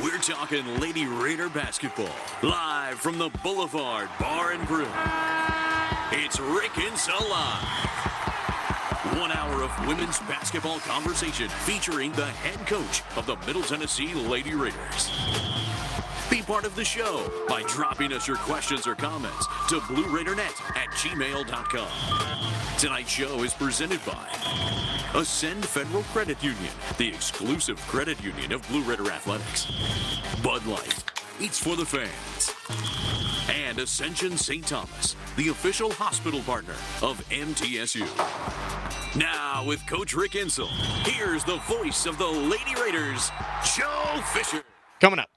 We're talking Lady Raider basketball, live from the Boulevard Bar and Grill. It's Rick Insell Live. 1 hour of women's basketball conversation featuring the head coach of the Middle Tennessee Lady Raiders. Be part of the show by dropping us your questions or comments to blueraidernet@gmail.com. Tonight's show is presented by Ascend Federal Credit Union, the exclusive credit union of Blue Raider Athletics. Bud Light, eats for the fans. And Ascension St. Thomas, the official hospital partner of MTSU. Now, with Coach Rick Insell, here's the voice of the Lady Raiders, Joe Fisher. Coming up.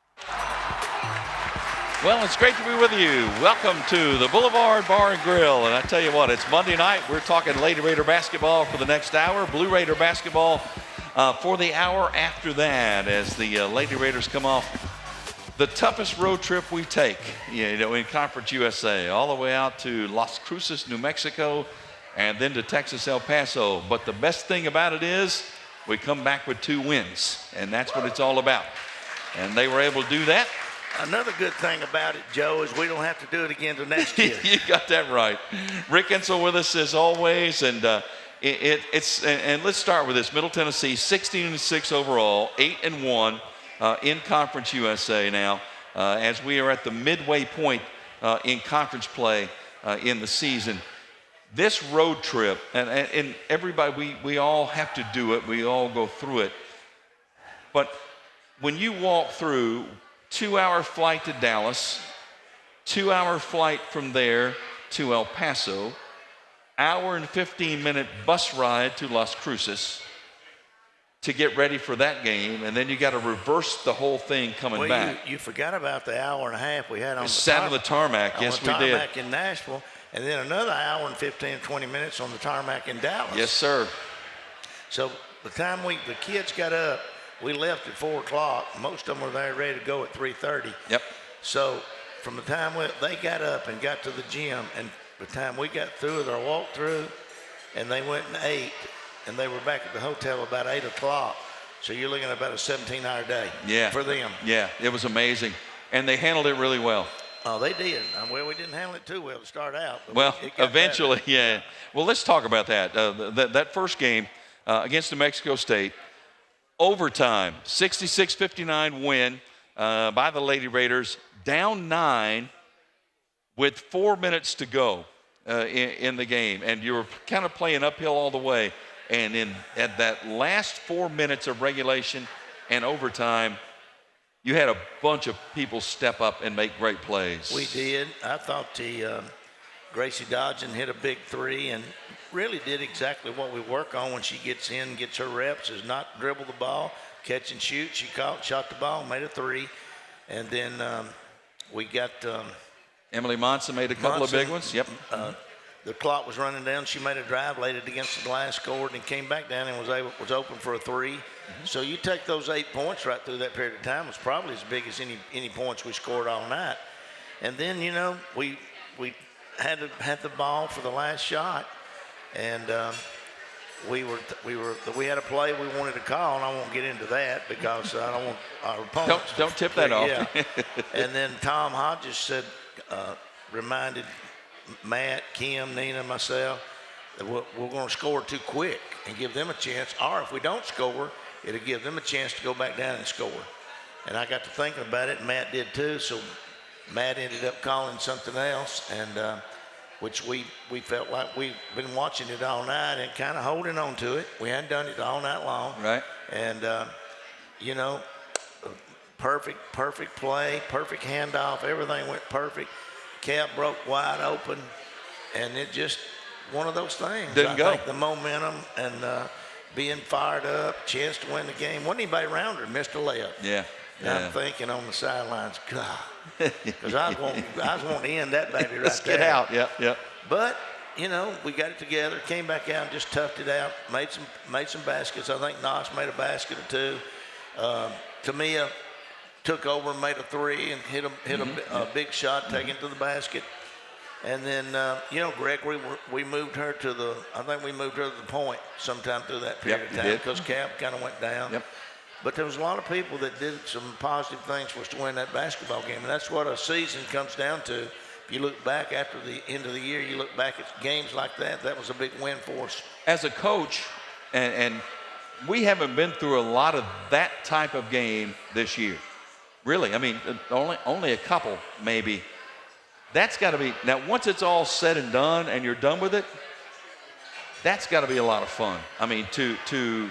Well, it's great to be with you. Welcome to the Boulevard Bar and Grill. And I tell you what, it's Monday night. We're talking Lady Raider basketball for the next hour. Blue Raider basketball for the hour after that, as the Lady Raiders come off the toughest road trip we take, in Conference USA, all the way out to Las Cruces, New Mexico, and then to Texas, El Paso. But the best thing about it is we come back with 2 wins, and that's what it's all about. And they were able to do that. Another good thing about it, Joe, is we don't have to do it again the next year. You got that right. Rick Insell with us as always, and and let's start with this. Middle Tennessee, 16-6 overall, 8-1 in Conference USA now, as we are at the midway point in conference play in the season. This road trip, and everybody, we all have to do it. We all go through it. But when you walk through 2-hour flight to Dallas, 2-hour flight from there to El Paso, hour and 15-minute bus ride to Las Cruces to get ready for that game, and then you got to reverse the whole thing coming back. You forgot about the hour and a half we had on the tarmac. Yes, we did. On the tarmac in Nashville, and then another hour and 15 or 20 minutes on the tarmac in Dallas. Yes, sir. So the time the kids got up, we left at 4 o'clock. Most of them were there ready to go at 3:30. Yep. So from the time they got up and got to the gym, and the time we got through with our walkthrough, and they went and ate, and they were back at the hotel about 8 o'clock. So you're looking at about a 17-hour day for them. Yeah, it was amazing. And they handled it really well. Oh, they did. Well, we didn't handle it too well to start out. But well, it got eventually, better. yeah. Well, let's talk about that. That first game against New Mexico State, overtime, 66-59 win by the Lady Raiders, down 9 with 4 minutes to go in the game. And you were kind of playing uphill all the way. And at that last 4 minutes of regulation and overtime, you had a bunch of people step up and make great plays. We did. I thought Gracie Dodgen hit a big 3 and really did exactly what we work on when she gets in, gets her reps, is not dribble the ball, catch and shoot. She shot the ball, made a 3. And then we got Emily Monson made a couple of big ones. Yep. The clock was running down. She made a drive, laid it against the glass, scored, and came back down and was open for a 3. Mm-hmm. So you take those 8 points right through that period of time. It was probably as big as any points we scored all night. And then we had the ball for the last shot, and we had a play we wanted to call, and I won't get into that because I don't want our opponents. Don't tip that off. Yeah. And then Tom Hodges said, reminded Matt, Kim, Nina, myself, that we're going to score too quick and give them a chance. Or if we don't score, it'll give them a chance to go back down and score. And I got to thinking about it, and Matt did too. So Matt ended up calling something else, and which we felt like we've been watching it all night and kind of holding on to it. We hadn't done it all night long. Right. And, perfect play, perfect handoff. Everything went perfect. Cap broke wide open, and it just one of those things. Didn't go. I think the momentum and being fired up, chance to win the game. Wasn't anybody around her, missed a layup. Yeah. And I'm thinking on the sidelines, God, because I was wanting to end that baby right Let's there. get out. Yep. But we got it together, came back out, and just toughed it out. Made some baskets. I think Knox made a basket or 2. Tamia took over and made a 3 and hit a big shot, taking it to the basket. And then, Gregory, we moved her to the point sometime through that period of time because Cap kind of went down. Yep. But there was a lot of people that did some positive things for us to win that basketball game, and that's what a season comes down to. If you look back after the end of the year, you look back at games like that, that was a big win for us. As a coach, and we haven't been through a lot of that type of game this year. Really, I mean, only a couple maybe. That's got to be, now once it's all said and done and you're done with it, that's got to be a lot of fun. I mean, to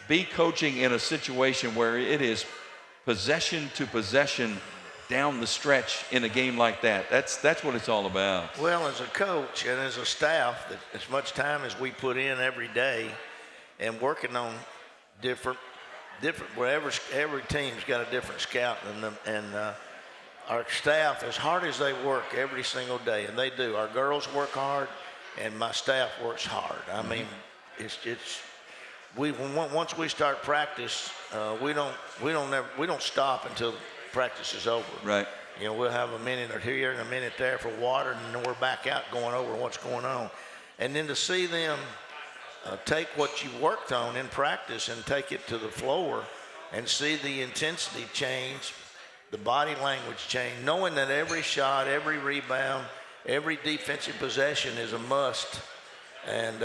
be coaching in a situation where it is possession to possession down the stretch in a game like that, that's what it's all about. Well, as a coach and as a staff, that as much time as we put in every day and working on different wherever every team's got a different scout, and our staff, as hard as they work every single day, and they do. Our girls work hard, and my staff works hard. I mean, once we start practice, we don't stop until practice is over. Right. You know, we'll have a minute or here and a minute there for water, and then we're back out going over what's going on, and then to see them take what you worked on in practice and take it to the floor and see the intensity change, the body language change, knowing that every shot, every rebound, every defensive possession is a must. And,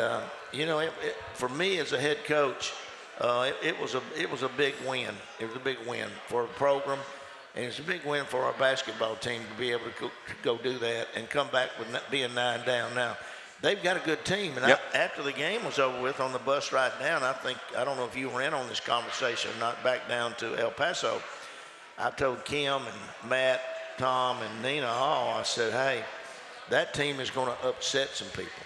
you know, for me as a head coach, it was a big win. It was a big win for the program, and it's a big win for our basketball team to be able to go do that and come back with being 9 down now. They've got a good team, and yep. After the game was over with on the bus ride down, I don't know if you were in on this conversation or not, back down to El Paso, I told Kim and Matt, Tom, and Nina all, I said, hey, that team is going to upset some people.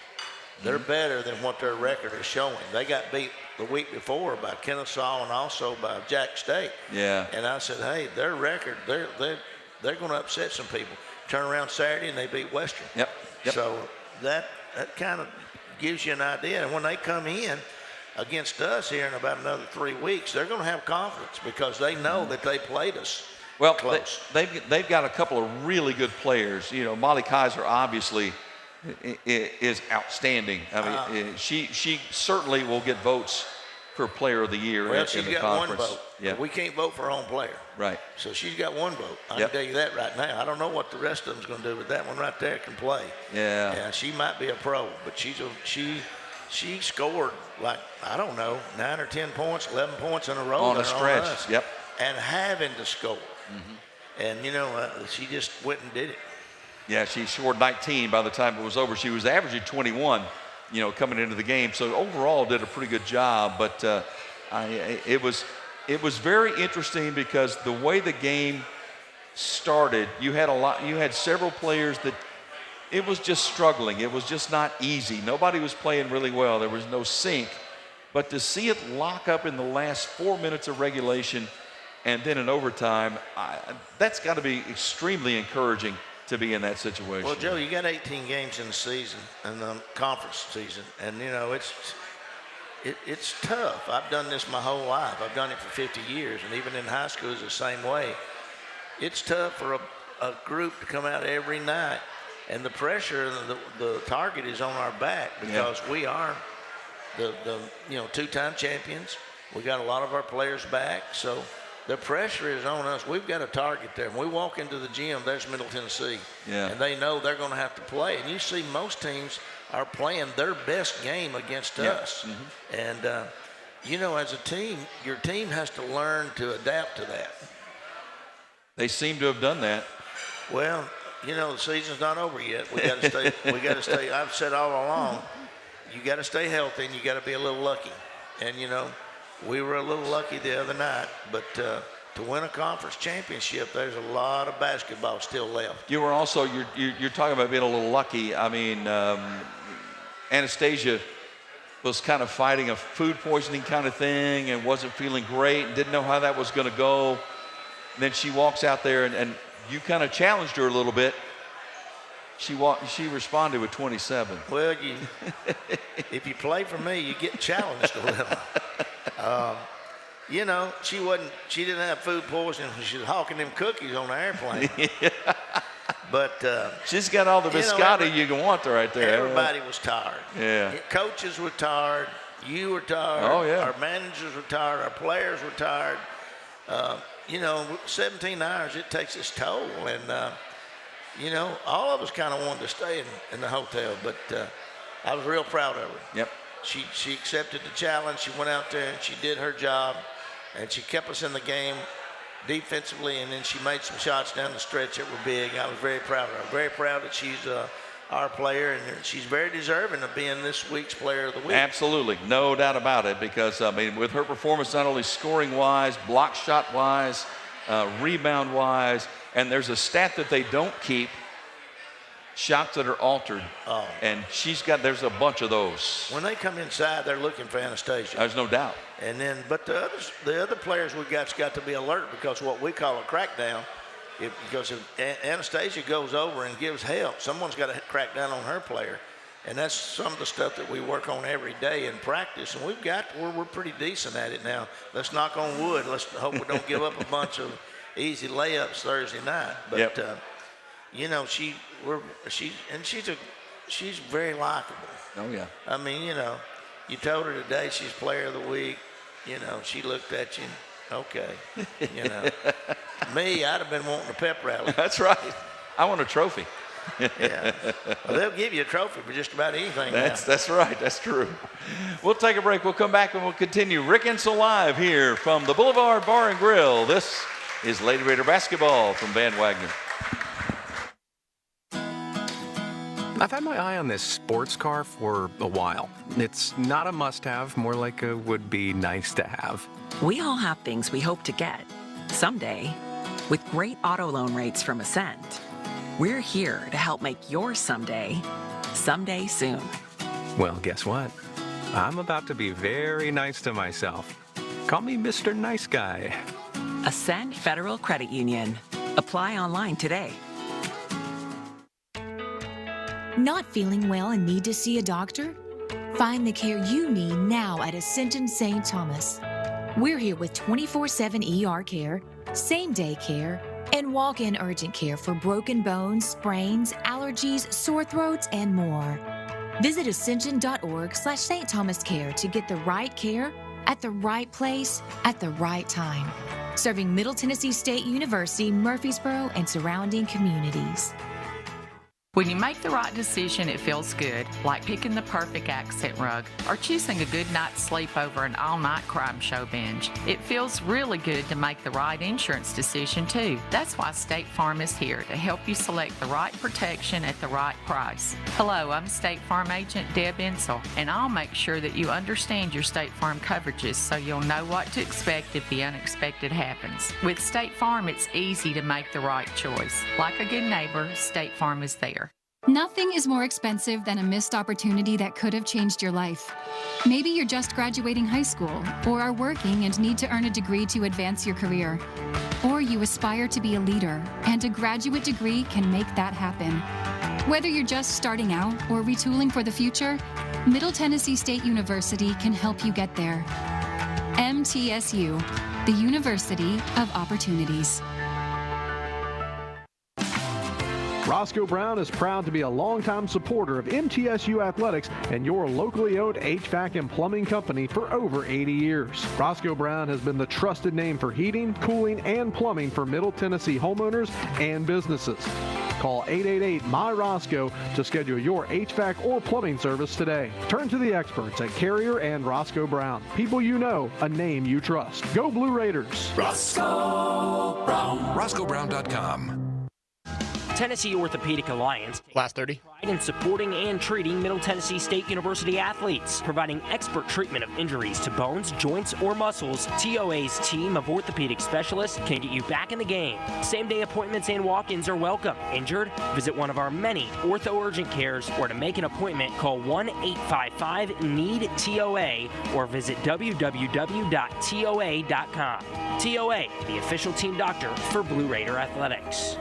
They're better than what their record is showing. They got beat the week before by Kennesaw and also by Jack State. Yeah. And I said, hey, their record, they're going to upset some people. Turn around Saturday and they beat Western. Yep. So that kind of gives you an idea. And when they come in against us here in about another 3 weeks, they're going to have confidence because they know that they played us close. They've got a couple of really good players. You know, Molly Kaiser obviously is outstanding. I mean, she certainly will get votes for Player of the Year in the conference. She's got one vote. Yeah. We can't vote for our own player. Right. So she's got one vote. I can tell you that right now. I don't know what the rest of them's going to do, but that one right there can play. Yeah. Yeah, she might be a pro, but she scored like, I don't know, 9 or 10 points, 11 points in a row on a stretch. On us, yep. And having to score. And you know, she just went and did it. Yeah, she scored 19 by the time it was over. She was averaging 21, you know, coming into the game. So overall did a pretty good job. But it was very interesting because the way the game started, you had several players that it was just struggling. It was just not easy. Nobody was playing really well. There was no sync. But to see it lock up in the last 4 minutes of regulation and then in overtime, that's got to be extremely encouraging to be in that situation. Well, Joe, you got 18 games in the season, in the conference season, and you know it's tough. I've done this my whole life. I've done it for 50 years, and even in high school, it's the same way. It's tough for a group to come out every night, and the pressure and the target is on our back because we are the two-time champions. We got a lot of our players back, so the pressure is on us. We've got a target there. When we walk into the gym, there's Middle Tennessee. Yeah. And they know they're going to have to play. And you see most teams are playing their best game against us. And, you know, as a team, your team has to learn to adapt to that. They seem to have done that. Well, you know, the season's not over yet. We got to stay. I've said all along, you got to stay healthy and you got to be a little lucky. And, you know, we were a little lucky the other night, but to win a conference championship, there's a lot of basketball still left. You were also, you're talking about being a little lucky. I mean, Anastasia was kind of fighting a food poisoning kind of thing and wasn't feeling great and didn't know how that was going to go. And then she walks out there and you kind of challenged her a little bit. She responded with 27. Well, if you play for me, you get challenged a little. You know, she didn't have food poisoning when she was hawking them cookies on the airplane. But she's got all the biscotti you can want right there. Everybody was tired. Yeah. Coaches were tired. You were tired. Oh, yeah. Our managers were tired. Our players were tired. You know, 17 hours, it takes its toll. And, you know, all of us kind of wanted to stay in the hotel, but I was real proud of her. Yep. She accepted the challenge. She went out there and she did her job, and she kept us in the game defensively, and then she made some shots down the stretch that were big. I was very proud of her. I'm very proud that she's our player, and she's very deserving of being this week's player of the week. Absolutely, no doubt about it, because, I mean, with her performance, not only scoring-wise, block shot-wise, rebound-wise, and there's a stat that they don't keep, shots that are altered, and there's a bunch of those. When they come inside, they're looking for Anastasia. There's no doubt. And then, but the other players we got to be alert, because what we call a crackdown, because if Anastasia goes over and gives help, someone's got to crack down on her player. And that's some of the stuff that we work on every day in practice. And we're pretty decent at it now. Let's knock on wood. Let's hope we don't give up a bunch of easy layups Thursday night. But, you know, she's very likable. Oh, yeah. I mean, you know, you told her today she's player of the week. You know, she looked at you. Okay, you know. Me, I'd have been wanting a pep rally. That's right. I want a trophy. Yeah. Well, they'll give you a trophy for just about anything. That's right. That's true. We'll take a break. We'll come back and we'll continue. Rick Insell live here from the Boulevard Bar and Grill. This is Lady Raider basketball from Van Wagner. I've had my eye on this sports car for a while. It's not a must-have, more like a would-be nice to have. We all have things we hope to get someday. With great auto loan rates from Ascent, we're here to help make your someday soon. Well, guess what? I'm about to be very nice to myself. Call me Mr. Nice Guy. Ascent Federal Credit Union. Apply online today. Not feeling well and need to see a doctor? Find the care you need now at Ascension St. Thomas. We're here with 24/7 ER care, same-day care, and walk-in urgent care for broken bones, sprains, allergies, sore throats, and more. Visit ascension.org/St. Thomas Care to get the right care at the right place at the right time. Serving Middle Tennessee State University, Murfreesboro, and surrounding communities. When you make the right decision, it feels good, like picking the perfect accent rug or choosing a good night's sleep over an all-night crime show binge. It feels really good to make the right insurance decision, too. That's why State Farm is here to help you select the right protection at the right price. Hello, I'm State Farm Agent Deb Insell, and I'll make sure that you understand your State Farm coverages so you'll know what to expect if the unexpected happens. With State Farm, it's easy to make the right choice. Like a good neighbor, State Farm is there. Nothing is more expensive than a missed opportunity that could have changed your life. Maybe you're just graduating high school, or are working and need to earn a degree to advance your career. Or you aspire to be a leader, and a graduate degree can make that happen. Whether you're just starting out or retooling for the future, Middle Tennessee State University can help you get there. MTSU, the University of Opportunities. Roscoe Brown is proud to be a longtime supporter of MTSU athletics and your locally owned HVAC and plumbing company for over 80 years. Roscoe Brown has been the trusted name for heating, cooling, and plumbing for Middle Tennessee homeowners and businesses. Call 888-MY-ROSCOE to schedule your HVAC or plumbing service today. Turn to the experts at Carrier and Roscoe Brown. People you know, a name you trust. Go Blue Raiders. Roscoe Brown. RoscoeBrown.com. Tennessee Orthopedic Alliance last 30 pride in supporting and treating Middle Tennessee State University athletes, providing expert treatment of injuries to bones, joints, or muscles. TOA's team of orthopedic specialists can get you back in the game. Same-day appointments and walk-ins are welcome. Injured? Visit one of our many ortho urgent cares, or to make an appointment, call 1-855-NEED-TOA or visit www.toa.com. TOA, the official team doctor for Blue Raider Athletics.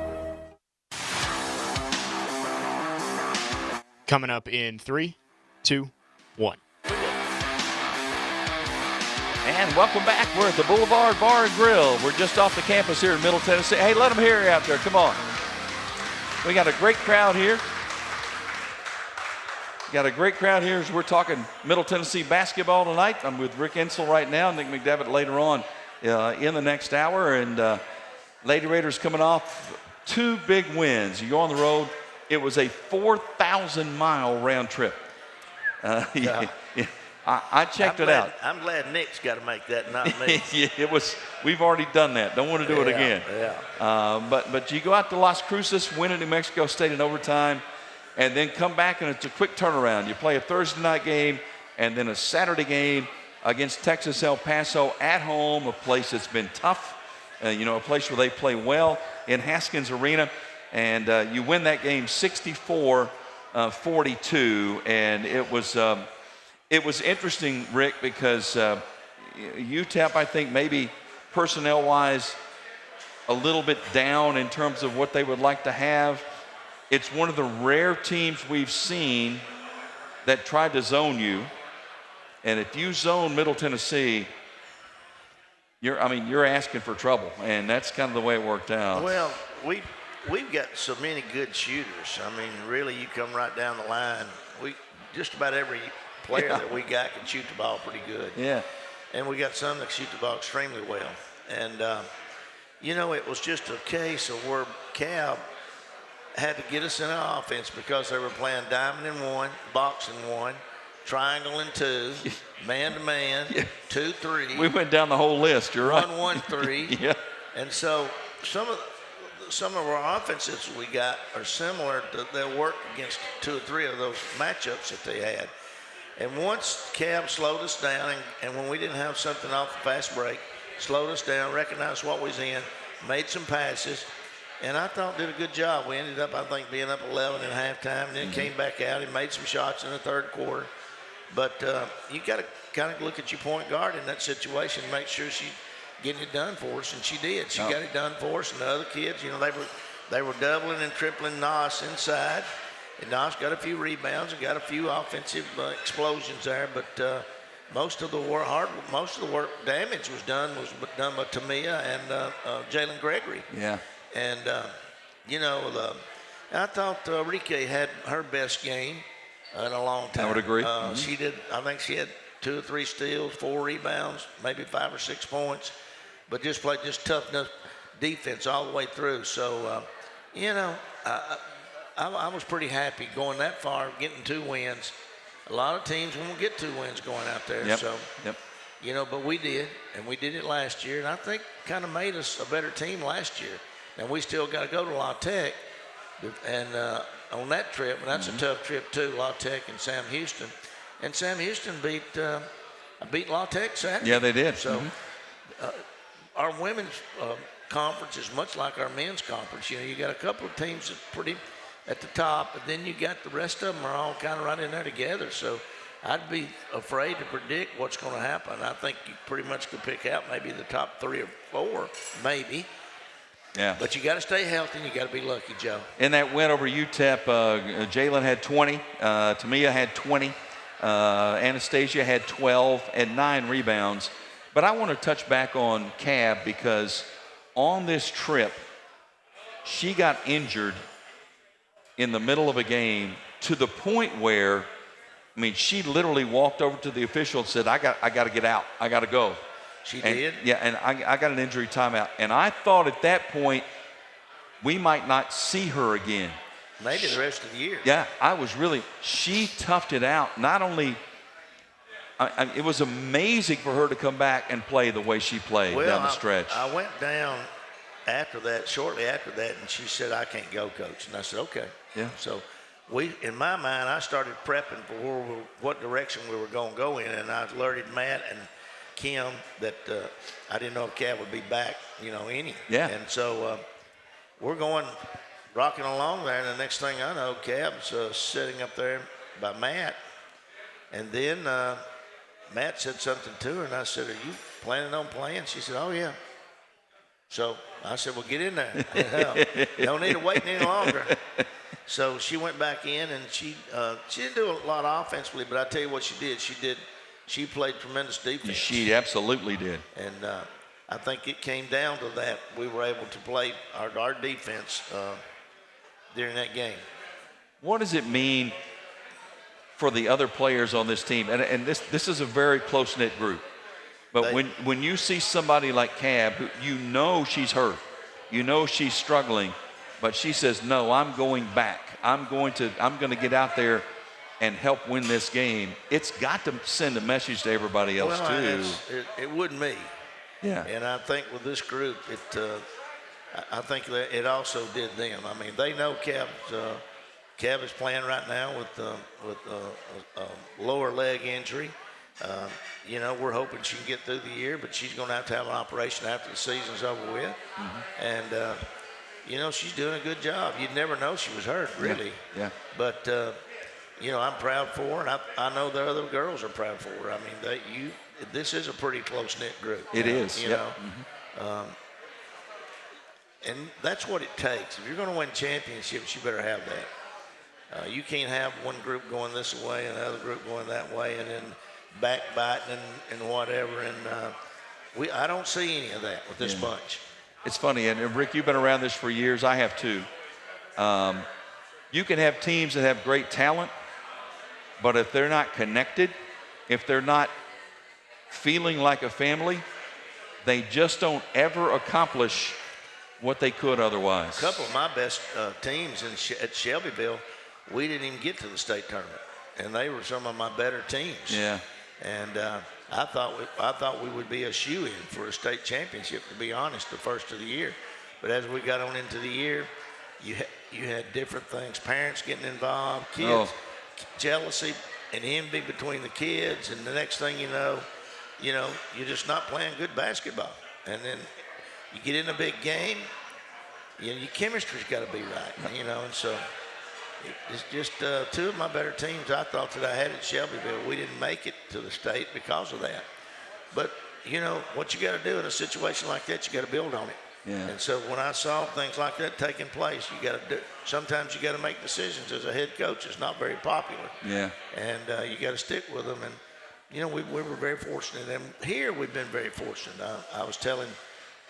Coming up in 3, 2, 1. And welcome back. We're at the Boulevard Bar and Grill. We're just off the campus here in Middle Tennessee. Hey, let them hear you out there. Come on. We got a great crowd here. Got a great crowd here as we're talking Middle Tennessee basketball tonight. I'm with Rick Insell right now, Nick McDevitt later on. in the next hour. And Lady Raiders coming off 2 big wins. You go on the road. It was a 4,000-mile round trip. Yeah. I checked it out. I'm glad Nick's got to make that, not me. Yeah, it was. We've already done that. Don't want to do it again. Yeah. But you go out to Las Cruces, win at New Mexico State in overtime, and then come back, and it's a quick turnaround. You play a Thursday night game and then a Saturday game against Texas El Paso at home, a place that's been tough, a place where they play well in Haskins Arena. And you win that game 64-42, and it was interesting, Rick, because UTEP, I think, maybe personnel-wise, a little bit down in terms of what they would like to have. It's one of the rare teams we've seen that tried to zone you, and if you zone Middle Tennessee, you're asking for trouble, and that's kind of the way it worked out. Well, we've got so many good shooters. I mean, really, you come right down the line. Just about every player that we got can shoot the ball pretty good. Yeah. And we got some that shoot the ball extremely well. And, it was just a case of where Cab had to get us in our offense because they were playing diamond in 1, box in 1, triangle in 2, man-to-man, 2-3. We went down the whole list. You're right. 1-1-3. Yeah. And so some of our offenses we got are similar. They'll work against 2 or 3 of those matchups that they had. And once Cab slowed us down, and when we didn't have something off the fast break, slowed us down, recognized what was in, made some passes, and I thought did a good job. We ended up, I think, being up 11 at halftime, and then came back out and made some shots in the third quarter. But you got to kind of look at your point guard in that situation, make sure she's getting it done for us, and she did. She got it done for us, and the other kids, they were doubling and tripling Nas inside. And Nas got a few rebounds and got a few offensive explosions there, but most of the work damage was done by Tamia and Jalen Gregory. Yeah. And I thought Rike had her best game in a long time. I would agree. She did. I think she had 2 or 3 steals, 4 rebounds, maybe 5 or 6 points, but just played tough enough defense all the way through. So I was pretty happy going that far, getting 2 wins. A lot of teams won't get 2 wins going out there. Yep. So, but we did, and we did it last year, and I think kind of made us a better team last year. And we still got to go to La Tech, and on that trip, and that's a tough trip too, La Tech and Sam Houston. And Sam Houston beat La Tech Saturday. Yeah, they did. So our women's conference is much like our men's conference. You got a couple of teams that's pretty at the top, but then you got the rest of them are all kind of right in there together. So I'd be afraid to predict what's going to happen. I think you pretty much could pick out maybe the top 3 or 4, maybe. Yeah. But you got to stay healthy and you got to be lucky, Joe. In that win over UTEP, Jalen had 20, Tamia had 20, Anastasia had 12 and 9 rebounds. But I want to touch back on Cab because on this trip, she got injured in the middle of a game to the point where, she literally walked over to the official and said, I got to get out. I got to go. She did? Yeah, and I got an injury timeout. And I thought at that point we might not see her again. Maybe the rest of the year. Yeah, she toughed it out. Not only, it was amazing for her to come back and play the way she played down the stretch. I went down shortly after that, and she said, I can't go, Coach. And I said, okay. Yeah. So in my mind, I started prepping for what direction we were going to go in, and I alerted Matt and Kim that I didn't know if Cab would be back, any. Yeah. And so we're rocking along there, and the next thing I know, Cab's sitting up there by Matt. And then Matt said something to her, and I said, are you planning on playing? She said, oh, yeah. So I said, well, get in there. Don't need to wait any longer. So she went back in, and she didn't do a lot offensively, but I tell you what she did. She played tremendous defense. She absolutely did. And I think it came down to that. We were able to play our defense during that game. What does it mean for the other players on this team? And this is a very close-knit group. But when you see somebody like Cab, who you know she's hurt, you know she's struggling, but she says, no, I'm going back. I'm going to get out there and help win this game. It's got to send a message to everybody else too. It wouldn't me. Yeah. And I think with this group, I think that it also did them. I mean, they know Cab is playing right now with a lower leg injury. You know, we're hoping she can get through the year, but she's going to have an operation after the season's over with. Mm-hmm. And, you know, she's doing a good job. You'd never know she was hurt, really. Yeah. But, you know, I'm proud for her, and I know the other girls are proud for her. I mean, this is a pretty close-knit group. It is. You know. Mm-hmm. And that's what it takes. If you're going to win championships, you better have that. You can't have one group going this way and the other group going that way and then backbiting and whatever. And I don't see any of that with this bunch. It's funny, and Rick, you've been around this for years. I have too. You can have teams that have great talent, but if they're not connected, if they're not feeling like a family, they just don't ever accomplish what they could otherwise. A couple of my best teams at Shelbyville, we didn't even get to the state tournament, and they were some of my better teams. Yeah. And I thought we would be a shoe-in for a state championship, to be honest, the first of the year. But as we got on into the year, you had different things, parents getting involved, kids, jealousy and envy between the kids, and the next thing you know, you're just not playing good basketball. And then you get in a big game, your chemistry's got to be right, and so it's just two of my better teams I thought that I had at Shelbyville. We didn't make it to the state because of that. But, what you got to do in a situation like that, you got to build on it. Yeah. And so when I saw things like that taking place, sometimes you got to make decisions as a head coach. It's not very popular. Yeah. And you got to stick with them. And, we were very fortunate. And here we've been very fortunate. I was telling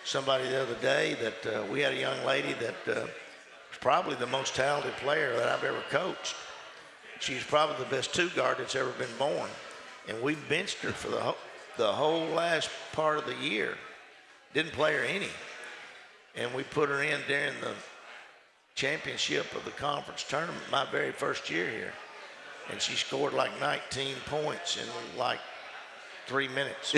somebody the other day that we had a young lady that was probably the most talented player that I've ever coached. She's probably the best two guard that's ever been born. And we benched her for the whole last part of the year. Didn't play her any. And we put her in during the championship of the conference tournament, my very first year here. And she scored like 19 points in like 3 minutes.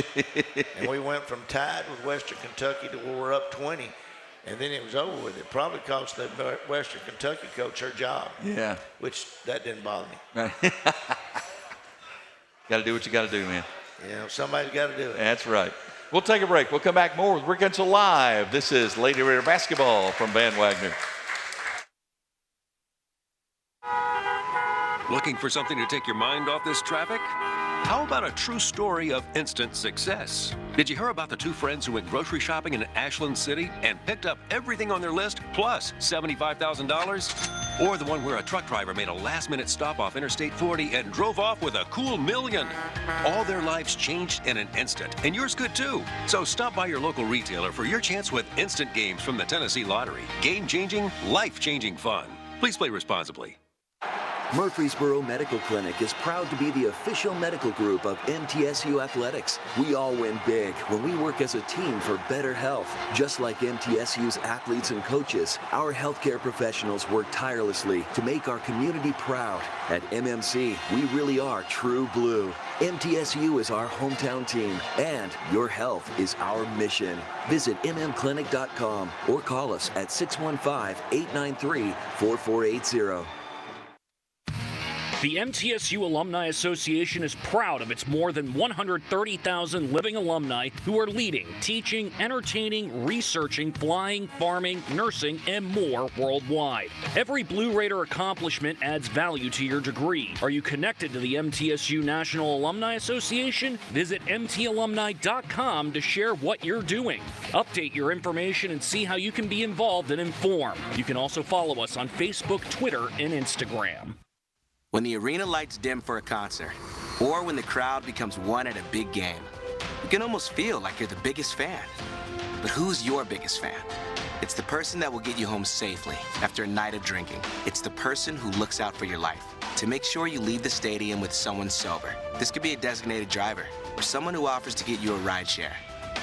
And we went from tied with Western Kentucky to where we're up 20. And then it was over with. It probably cost the Western Kentucky coach her job. Yeah. Which, that didn't bother me. Got to do what you got to do, man. Somebody's got to do it. That's right. We'll take a break. We'll come back more with Rick Insell Live. This is Lady Raider Basketball from Van Wagner. Looking for something to take your mind off this traffic? How about a true story of instant success? Did you hear about the two friends who went grocery shopping in Ashland City and picked up everything on their list plus $75,000? Or the one where a truck driver made a last-minute stop off Interstate 40 and drove off with a cool $1 million? All their lives changed in an instant, and yours could too. So stop by your local retailer for your chance with instant games from the Tennessee Lottery. Game-changing, life-changing fun. Please play responsibly. Murfreesboro Medical Clinic is proud to be the official medical group of MTSU Athletics. We all win big when we work as a team for better health. Just like MTSU's athletes and coaches, our healthcare professionals work tirelessly to make our community proud. At MMC, we really are true blue. MTSU is our hometown team, and your health is our mission. Visit mmclinic.com or call us at 615-893-4480. The MTSU Alumni Association is proud of its more than 130,000 living alumni who are leading, teaching, entertaining, researching, flying, farming, nursing, and more worldwide. Every Blue Raider accomplishment adds value to your degree. Are you connected to the MTSU National Alumni Association? Visit mtalumni.com to share what you're doing. Update your information and see how you can be involved and informed. You can also follow us on Facebook, Twitter, and Instagram. When the arena lights dim for a concert, or when the crowd becomes one at a big game, you can almost feel like you're the biggest fan. But who's your biggest fan? It's the person that will get you home safely after a night of drinking. It's the person who looks out for your life. to make sure you leave the stadium with someone sober. This could be a designated driver or someone who offers to get you a ride share.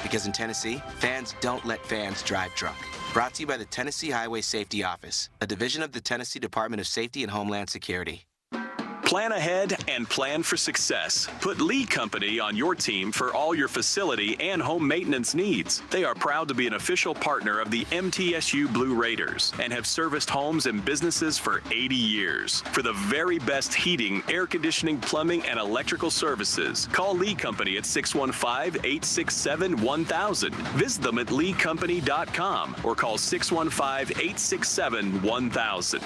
Because in Tennessee, fans don't let fans drive drunk. Brought to you by the Tennessee Highway Safety Office, a division of the Tennessee Department of Safety and Homeland Security. Plan ahead and plan for success. Put Lee Company on your team for all your facility and home maintenance needs. They are proud to be an official partner of the MTSU Blue Raiders and have serviced homes and businesses for 80 years. For the very best heating, air conditioning, plumbing, and electrical services, call Lee Company at 615-867-1000. Visit them at leecompany.com or call 615-867-1000.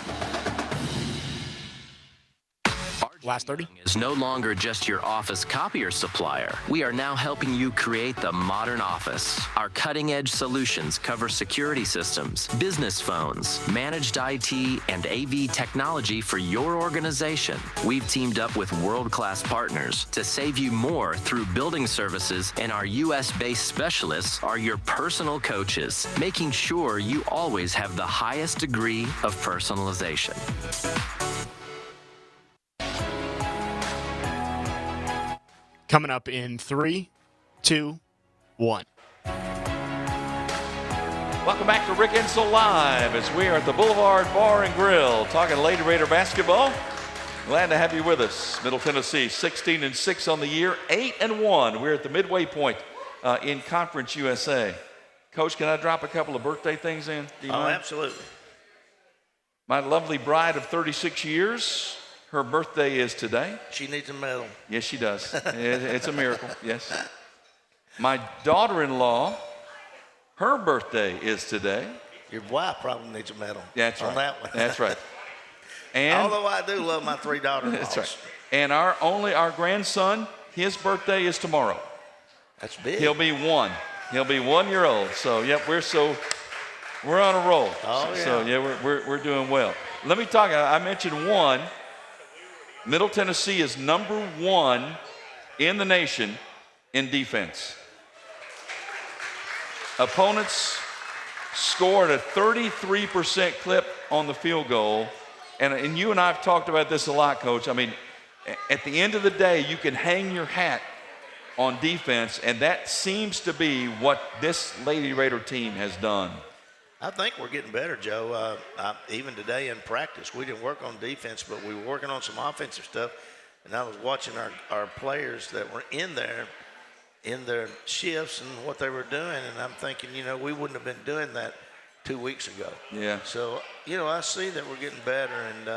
Last 30 is no longer just your office copier supplier. We are now helping you create the modern office. Our cutting-edge solutions cover security systems, business phones, managed IT, and AV technology for your organization. We've teamed up with world-class partners to save you more through building services, and our U.S.-based specialists are your personal coaches, making sure you always have the highest degree of personalization. Coming up in 3, 2, 1. Welcome back to Rick Insell Live as we are at the Boulevard Bar and Grill talking Lady Raider basketball. Glad to have you with us. Middle Tennessee 16-6 on the year, 8-1. We're at the midway point in Conference USA. Coach, can I drop a couple of birthday things in? Do you mind? Absolutely. My lovely bride of 36 years. Her birthday is today. She needs a medal. Yes, she does. It's a miracle, yes. My daughter-in-law, her birthday is today. Your wife probably needs a medal. That's right. On that one. That's right. And although I do love my 3 daughters-in-laws. That's right. And our grandson, his birthday is tomorrow. That's big. He'll be 1. He'll be 1 year old. So, yep, we're on a roll. Oh, yeah. So, yeah, we're doing well. Let me talk. I mentioned 1. Middle Tennessee is number 1 in the nation in defense. Opponents scored a 33% clip on the field goal. And you and I have talked about this a lot, Coach. I mean, at the end of the day, you can hang your hat on defense, and that seems to be what this Lady Raider team has done. I think we're getting better, Joe. Even today in practice, we didn't work on defense, but we were working on some offensive stuff. And I was watching our players that were in there, in their shifts and what they were doing. And I'm thinking, we wouldn't have been doing that 2 weeks ago. Yeah. So, I see that we're getting better. And,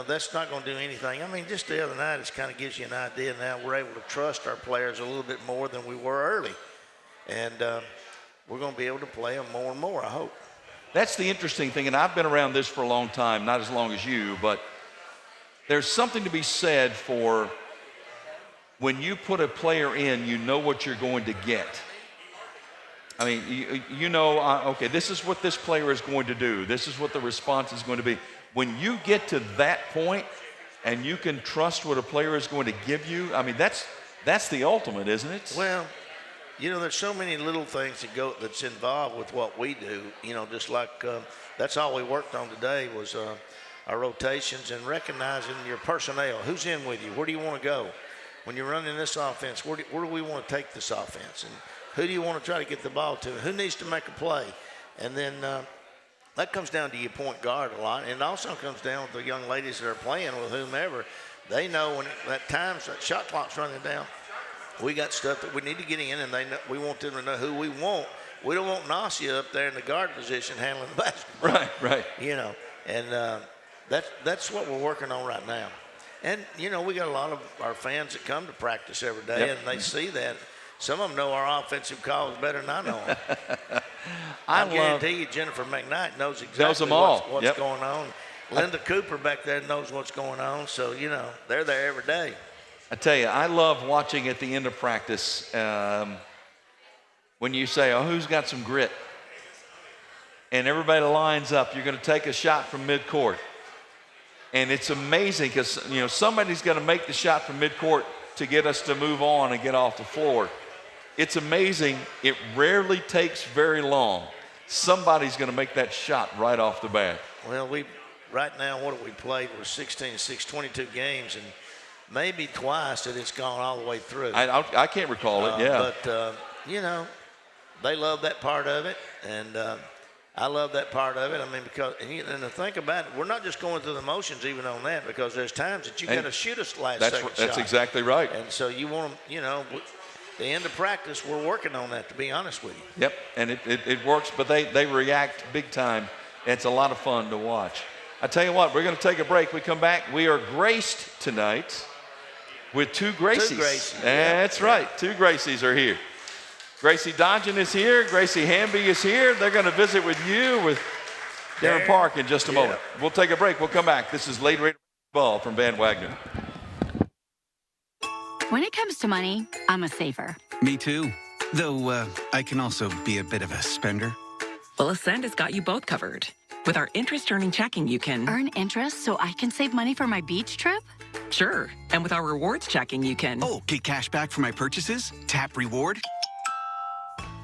that's not going to do anything. I mean, just the other night, it kind of gives you an idea now we're able to trust our players a little bit more than we were early. And, we're going to be able to play them more and more, I hope. That's the interesting thing, and I've been around this for a long time, not as long as you, but there's something to be said for when you put a player in, you know what you're going to get. I mean, okay, this is what this player is going to do. This is what the response is going to be. When you get to that point and you can trust what a player is going to give you, I mean, that's the ultimate, isn't it? Well, there's so many little things that's involved with what we do. Just like that's all we worked on today was our rotations and recognizing your personnel. Who's in with you? Where do you want to go? When you're running this offense, where do we want to take this offense? And who do you want to try to get the ball to? Who needs to make a play? And then that comes down to your point guard a lot. And it also comes down with the young ladies that are playing with whomever. They know when that shot clock's running down. We got stuff that we need to get in, and we want them to know who we want. We don't want Nasia up there in the guard position handling the basketball. Right. And that's what we're working on right now. And, we got a lot of our fans that come to practice every day, and they see that. Some of them know our offensive calls better than I know them. I guarantee you Jennifer McKnight knows exactly what's going on. Linda Cooper back there knows what's going on, so, they're there every day. I tell you, I love watching at the end of practice when you say, who's got some grit? And everybody lines up. You're going to take a shot from midcourt. And it's amazing because, somebody's going to make the shot from midcourt to get us to move on and get off the floor. It's amazing. It rarely takes very long. Somebody's going to make that shot right off the bat. Well, right now, what have we played? We're 16-6, 22 games, and maybe twice that it's gone all the way through. I can't recall it, yeah. But, you know, they love that part of it, and I love that part of it. I mean, because and to think about it, we're not just going through the motions even on that, because there's times that you got to shoot a last second shot. That's exactly right. And so you want them, you know, the end of practice, we're working on that, to be honest with you. Yep, and it works, but they react big time. It's a lot of fun to watch. I tell you what, we're going to take a break. We come back. We are graced tonight with two Gracies. Two Gracies. That's right. Two Gracies are here. Gracie Dodgen is here. Gracie Hamby is here. They're going to visit with you, with Darren Park in just a moment. We'll take a break. We'll come back. This is Late Raider Ball from Van Wagner. When it comes to money, I'm a saver. Me too. Though I can also be a bit of a spender. Well, Ascend has got you both covered. With our interest-earning checking, you can earn interest so I can save money for my beach trip? Sure. And with our rewards checking, you can get cash back for my purchases? Tap reward?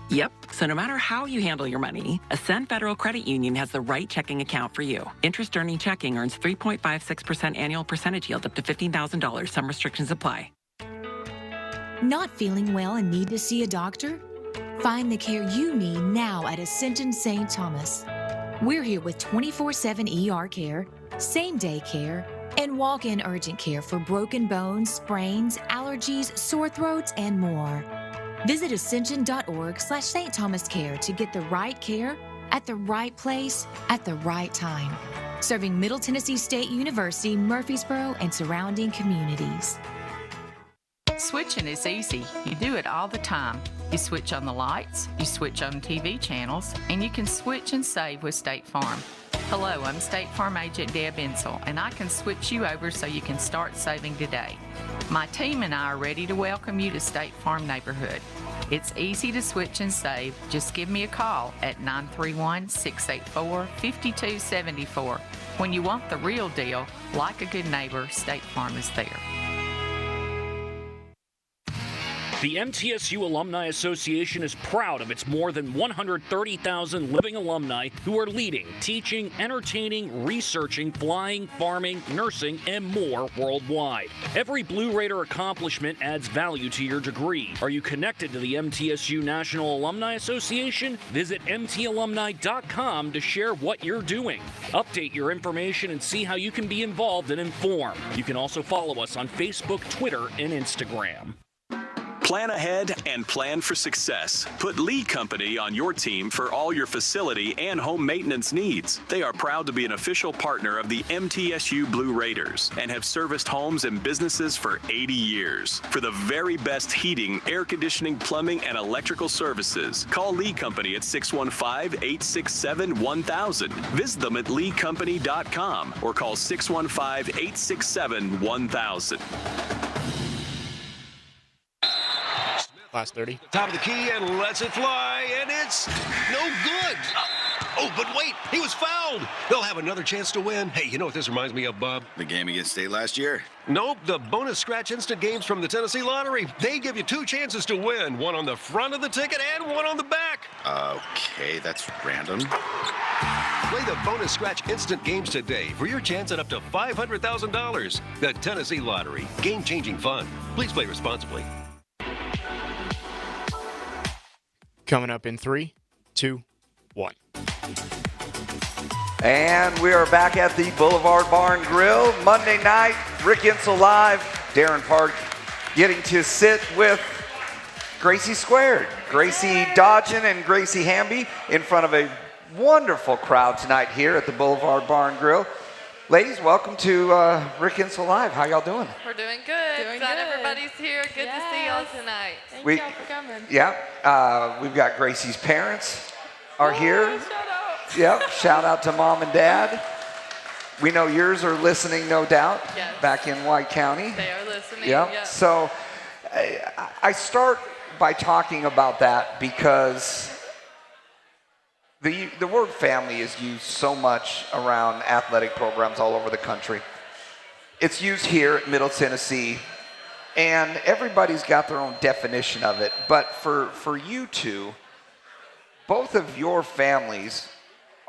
Yep. So no matter how you handle your money, Ascend Federal Credit Union has the right checking account for you. Interest-earning checking earns 3.56% annual percentage yield up to $15,000. Some restrictions apply. Not feeling well and need to see a doctor? Find the care you need now at Ascension St. Thomas. We're here with 24/7 ER care, same-day care, and walk-in urgent care for broken bones, sprains, allergies, sore throats, and more. Visit ascension.org/St. Thomas Care to get the right care at the right place at the right time. Serving Middle Tennessee State University, Murfreesboro, and surrounding communities. Switching is easy. You do it all the time. You switch on the lights, you switch on TV channels, and you can switch and save with State Farm. Hello, I'm State Farm Agent Deb Insell, and I can switch you over so you can start saving today. My team and I are ready to welcome you to State Farm Neighborhood. It's easy to switch and save. Just give me a call at 931-684-5274. When you want the real deal, like a good neighbor, State Farm is there. The MTSU Alumni Association is proud of its more than 130,000 living alumni who are leading, teaching, entertaining, researching, flying, farming, nursing, and more worldwide. Every Blue Raider accomplishment adds value to your degree. Are you connected to the MTSU National Alumni Association? Visit mtalumni.com to share what you're doing. Update your information and see how you can be involved and informed. You can also follow us on Facebook, Twitter, and Instagram. Plan ahead and plan for success. Put Lee Company on your team for all your facility and home maintenance needs. They are proud to be an official partner of the MTSU Blue Raiders and have serviced homes and businesses for 80 years. For the very best heating, air conditioning, plumbing, and electrical services, call Lee Company at 615-867-1000. Visit them at leecompany.com or call 615-867-1000. Last 30. Top of the key and lets it fly, and it's no good. Oh, but wait, he was fouled. They'll have another chance to win. Hey, you know what this reminds me of, Bob? The game against State last year. Nope, the bonus scratch instant games from the Tennessee Lottery. They give you two chances to win, one on the front of the ticket and one on the back. Okay, that's random. Play the bonus scratch instant games today for your chance at up to $500,000. The Tennessee Lottery, game-changing fun. Please play responsibly. Coming up in 3, 2, 1. And we are back at the Boulevard Bar and Grill. Monday night, Rick Insell live. Darren Park getting to sit with Gracie Squared. Gracie Dodgen and Gracie Hamby in front of a wonderful crowd tonight here at the Boulevard Bar and Grill. Ladies, welcome to Rick Insell Live. How y'all doing? We're doing good. Glad everybody's here. Good to see y'all tonight. Thank y'all for coming. Yeah, we've got Gracie's parents are here. Shout out. Yep, shout out to Mom and Dad. We know yours are listening, no doubt, back in White County. They are listening, Yep. So I start by talking about that because the word family is used so much around athletic programs all over the country. It's used here at Middle Tennessee, and everybody's got their own definition of it. But for you two, both of your families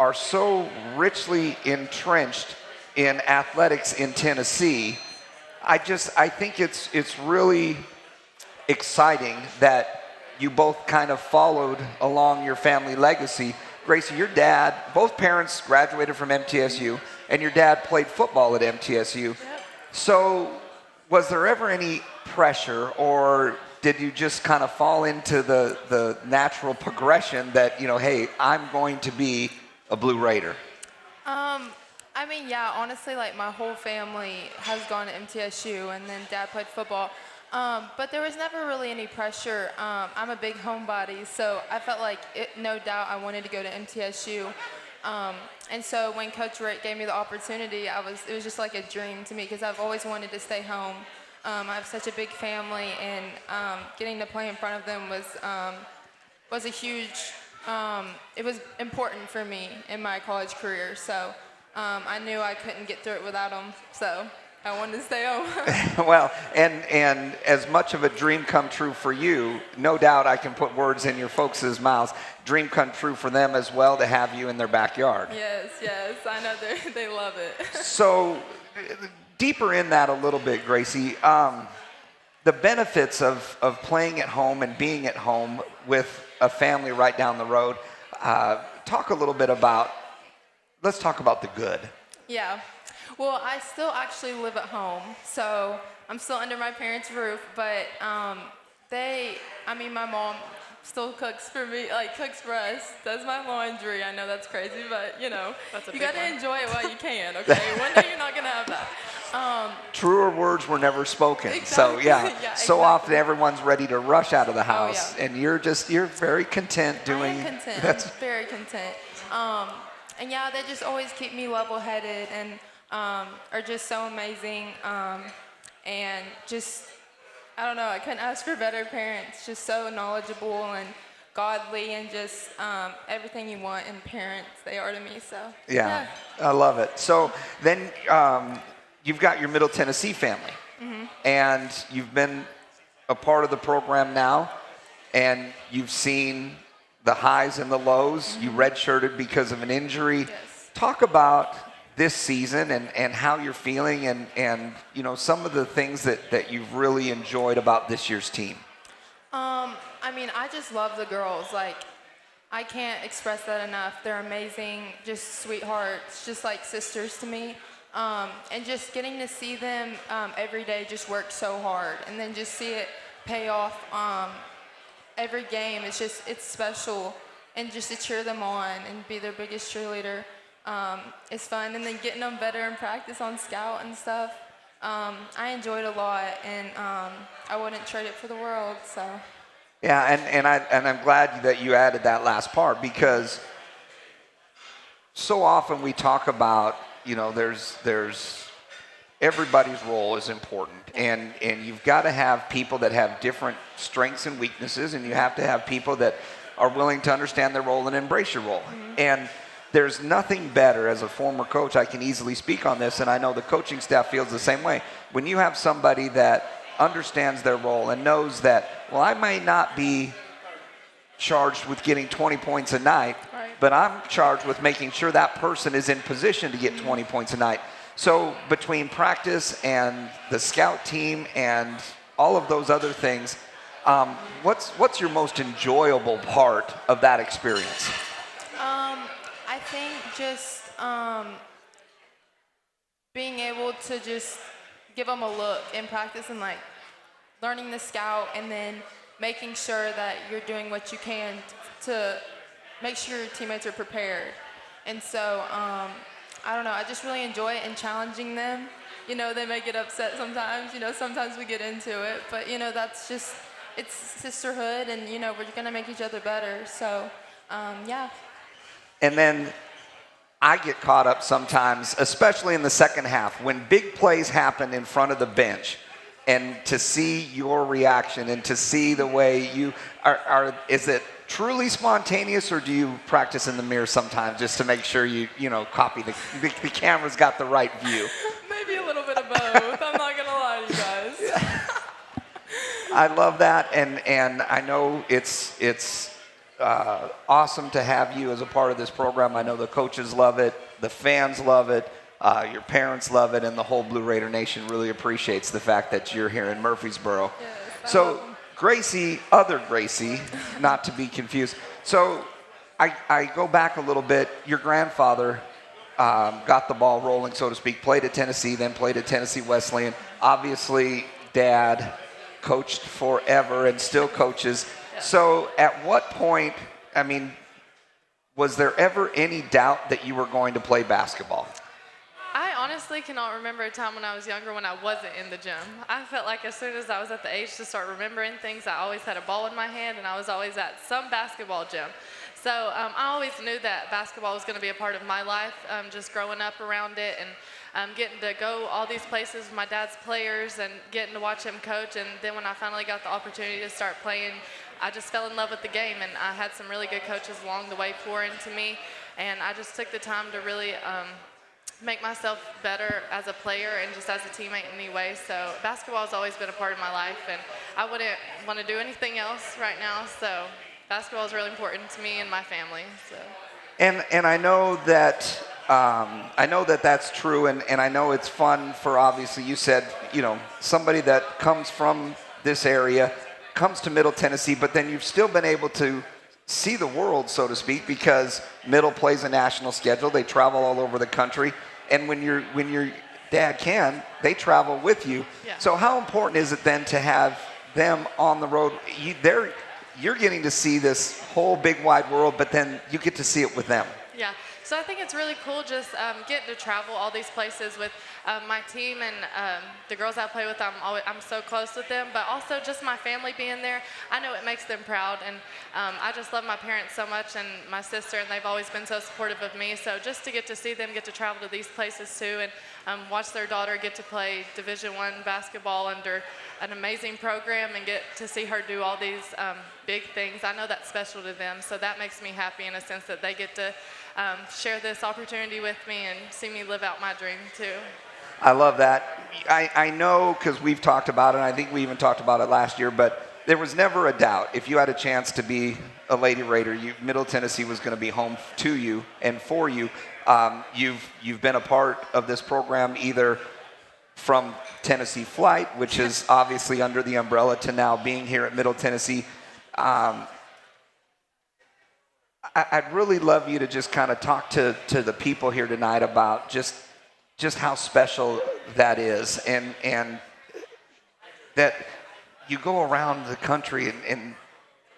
are so richly entrenched in athletics in Tennessee. I think it's really exciting that you both kind of followed along your family legacy. Gracie, your dad, both parents graduated from MTSU, and your dad played football at MTSU. Yep. So was there ever any pressure, or did you just kind of fall into the natural progression that, hey, I'm going to be a Blue Raider? I mean, yeah, honestly, like my whole family has gone to MTSU, and then Dad played football. But there was never really any pressure. I'm a big homebody, so I felt like no doubt I wanted to go to MTSU. And so when Coach Rick gave me the opportunity, it was just like a dream to me because I've always wanted to stay home. I have such a big family, and getting to play in front of them was a huge. It was important for me in my college career. So I knew I couldn't get through it without them. So I wanted to stay home. Well, and as much of a dream come true for you, no doubt I can put words in your folks' mouths. Dream come true for them as well to have you in their backyard. Yes, I know they love it. So deeper in that a little bit, Gracie, the benefits of playing at home and being at home with a family right down the road. Talk a little bit let's talk about the good. Yeah. Well, I still actually live at home, so I'm still under my parents' roof, but my mom still cooks for me, like cooks for us, does my laundry. I know that's crazy, but you got to enjoy it while you can, okay? One day you're not going to have that. Truer words were never spoken. Exactly. So yeah, exactly. So often everyone's ready to rush out of the house, Oh, yeah. and you're very content doing. I am content. I'm very content. And yeah, they just always keep me level-headed and are just so amazing. And just, I don't know, I couldn't ask for better parents. Just so knowledgeable and godly and just everything you want in parents, they are to me. So Yeah, I love it. So then you've got your Middle Tennessee family, and you've been a part of the program now, and you've seen the highs and the lows. You redshirted because of an injury. Yes. Talk about this season and how you're feeling and some of the things that you've really enjoyed about this year's team. I just love the girls. Like, I can't express that enough. They're amazing, just sweethearts, just like sisters to me. And just getting to see them every day just work so hard, and then just see it pay off every game. It's special, and just to cheer them on and be their biggest cheerleader is fun. And then getting them better in practice on scout and stuff, I enjoyed a lot, and I wouldn't trade it for the world. So Yeah, and I'm glad that you added that last part, because so often we talk about, there's everybody's role is important, and you've got to have people that have different strengths and weaknesses, and you have to have people that are willing to understand their role and embrace your role. And there's nothing better, as a former coach, I can easily speak on this, and I know the coaching staff feels the same way. When you have somebody that understands their role and knows that, well, I may not be charged with getting 20 points a night, but I'm charged with making sure that person is in position to get 20 points a night. So between practice and the scout team and all of those other things, what's your most enjoyable part of that experience? I think just being able to just give them a look in practice and like learning the scout, and then making sure that you're doing what you can to make sure your teammates are prepared. And so I don't know, I just really enjoy it and challenging them. They may get upset sometimes, sometimes we get into it, but that's just, it's sisterhood, and we're gonna make each other better. So yeah. And then I get caught up sometimes, especially in the second half, when big plays happen in front of the bench, and to see your reaction and to see the way you are is it truly spontaneous, or do you practice in the mirror sometimes just to make sure you copy the camera's got the right view? Maybe a little bit of both. I'm not gonna lie to you guys. I love that, and I know it's awesome to have you as a part of this program. I know the coaches love it, the fans love it, your parents love it, and the whole Blue Raider Nation really appreciates the fact that you're here in Murfreesboro. Yes, So Gracie, other Gracie, not to be confused. So I go back a little bit. Your grandfather got the ball rolling, so to speak, played at Tennessee, then played at Tennessee Wesleyan. Obviously, Dad coached forever and still coaches. So at what point, I mean, was there ever any doubt that you were going to play basketball? I honestly cannot remember a time when I was younger when I wasn't in the gym. I felt like as soon as I was at the age to start remembering things, I always had a ball in my hand and I was always at some basketball gym. So I always knew that basketball was going to be a part of my life, just growing up around it and getting to go all these places with my dad's players and getting to watch him coach. And then when I finally got the opportunity to start playing, I just fell in love with the game, and I had some really good coaches along the way pour into me, and I just took the time to really make myself better as a player and just as a teammate anyway. So basketball has always been a part of my life, and I wouldn't want to do anything else right now. So basketball is really important to me and my family. So. And I know that that's true, and I know it's fun for, obviously, you said, you know, somebody that comes from this area, comes to Middle Tennessee, but then you've still been able to see the world, so to speak, because Middle plays a national schedule. They travel all over the country, and when your dad can, they travel with you. Yeah. So how important is it then to have them on the road? You're getting to see this whole big wide world, but then you get to see it with them. Yeah, so I think it's really cool just getting to travel all these places with my team and the girls I play with. I'm so close with them, but also just my family being there. I know it makes them proud, and I just love my parents so much and my sister, and they've always been so supportive of me. So just to get to see them get to travel to these places too, and watch their daughter get to play Division I basketball under an amazing program and get to see her do all these big things, I know that's special to them. So that makes me happy in a sense that they get to share this opportunity with me and see me live out my dream too. I love that. I know, because we've talked about it, and I think we even talked about it last year, but there was never a doubt. If you had a chance to be a Lady Raider, Middle Tennessee was going to be home to you and for you. You've been a part of this program either from Tennessee Flight, which is obviously under the umbrella, to now being here at Middle Tennessee. I'd really love you to just kind of talk to the people here tonight about just how special that is, and that you go around the country and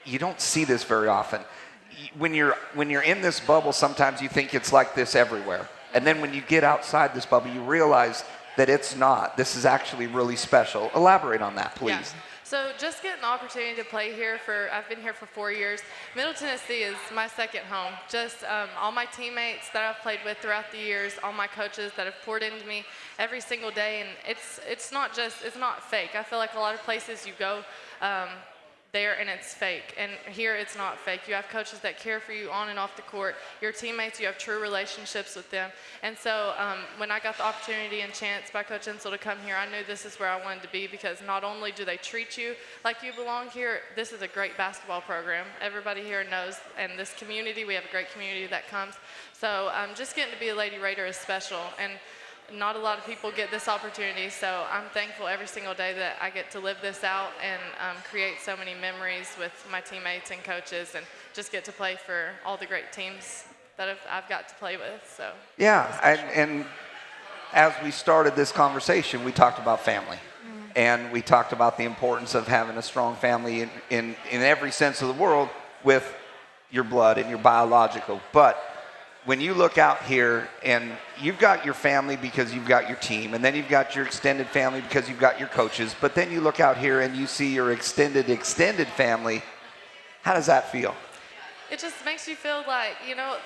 you don't see this very often. When you're in this bubble, sometimes you think it's like this everywhere, and then when you get outside this bubble, you realize that it's not. This is actually really special. Elaborate on that, please. Yeah. So just getting the opportunity to play here I've been here for 4 years. Middle Tennessee is my second home. Just all my teammates that I've played with throughout the years, all my coaches that have poured into me every single day, and it's not fake. I feel like a lot of places you go there and it's fake, and here it's not fake. You have coaches that care for you on and off the court. Your teammates, you have true relationships with them. And so when I got the opportunity and chance by Coach Insell to come here, I knew this is where I wanted to be, because not only do they treat you like you belong here, this is a great basketball program. Everybody here knows, and this community, we have a great community that comes. So just getting to be a Lady Raider is special, and not a lot of people get this opportunity, so I'm thankful every single day that I get to live this out and create so many memories with my teammates and coaches, and just get to play for all the great teams that I've got to play with. So yeah, and as we started this conversation, we talked about family, and we talked about the importance of having a strong family in every sense of the world, with your blood and your biological. But when you look out here and you've got your family because you've got your team, and then you've got your extended family because you've got your coaches, but then you look out here and you see your extended family, how does that feel? It just makes you feel like,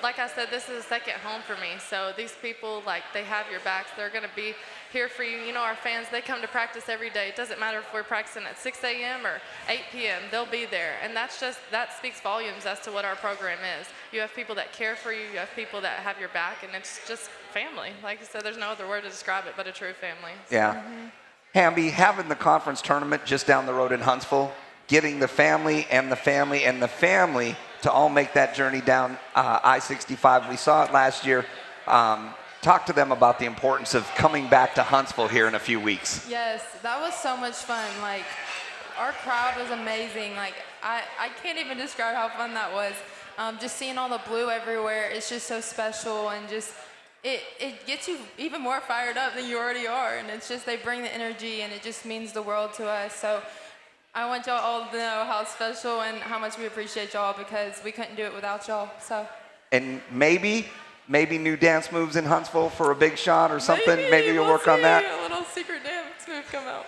like I said, this is a second home for me. So these people, they have your backs. They're going to be here for you. Our fans, they come to practice every day. It doesn't matter if we're practicing at 6 a.m. or 8 p.m. They'll be there. And that speaks volumes as to what our program is. You have people that care for you. You have people that have your back. And it's just family. Like I said, there's no other word to describe it but a true family. So. Yeah. Hamby, having the conference tournament just down the road in Huntsville, getting the family and the family and the family to all make that journey down I-65. We saw it last year. Talk to them about the importance of coming back to Huntsville here in a few weeks. Yes, that was so much fun. Like, our crowd was amazing. Like, I can't even describe how fun that was. Just seeing all the blue everywhere, it's just so special, and just it gets you even more fired up than you already are. And it's just, they bring the energy, and it just means the world to us. So I want y'all all to know how special and how much we appreciate y'all, because we couldn't do it without y'all. So. And maybe new dance moves in Huntsville for a big shot or something. Maybe you'll work on that. A little secret dance move come out.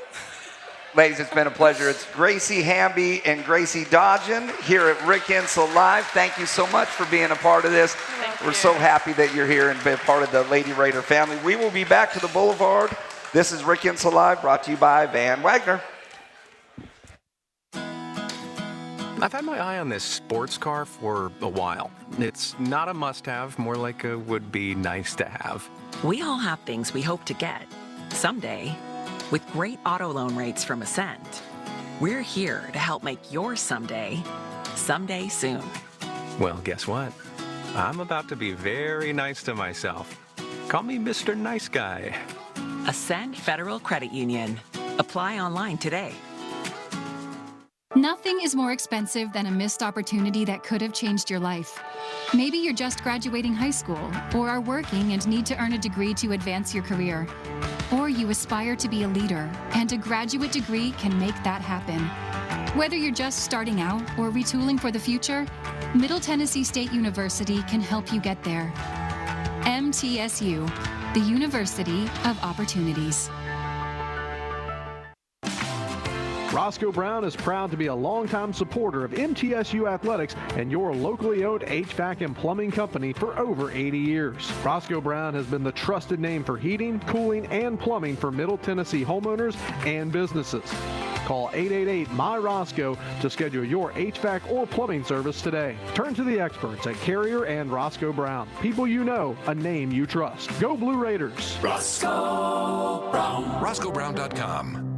Ladies, it's been a pleasure. It's Gracie Hamby and Gracie Dodgen here at Rick Insell Live. Thank you so much for being a part of this. We're so happy that you're here and be a part of the Lady Raider family. We will be back to the Boulevard. This is Rick Insell Live, brought to you by Van Wagner. I've had my eye on this sports car for a while. It's not a must-have, more like a would-be nice to have. We all have things we hope to get someday. With great auto loan rates from Ascent, we're here to help make your someday soon. Well, guess what? I'm about to be very nice to myself. Call me Mr. Nice Guy. Ascent Federal Credit Union. Apply online today. Nothing is more expensive than a missed opportunity that could have changed your life. Maybe you're just graduating high school, or are working and need to earn a degree to advance your career. Or you aspire to be a leader, and a graduate degree can make that happen. Whether you're just starting out or retooling for the future, Middle Tennessee State University can help you get there. MTSU, the University of Opportunities. Roscoe Brown is proud to be a longtime supporter of MTSU athletics and your locally owned HVAC and plumbing company for over 80 years. Roscoe Brown has been the trusted name for heating, cooling, and plumbing for Middle Tennessee homeowners and businesses. Call 888-MY-ROSCOE to schedule your HVAC or plumbing service today. Turn to the experts at Carrier and Roscoe Brown. People you know, a name you trust. Go Blue Raiders. Roscoe Brown. RoscoeBrown.com.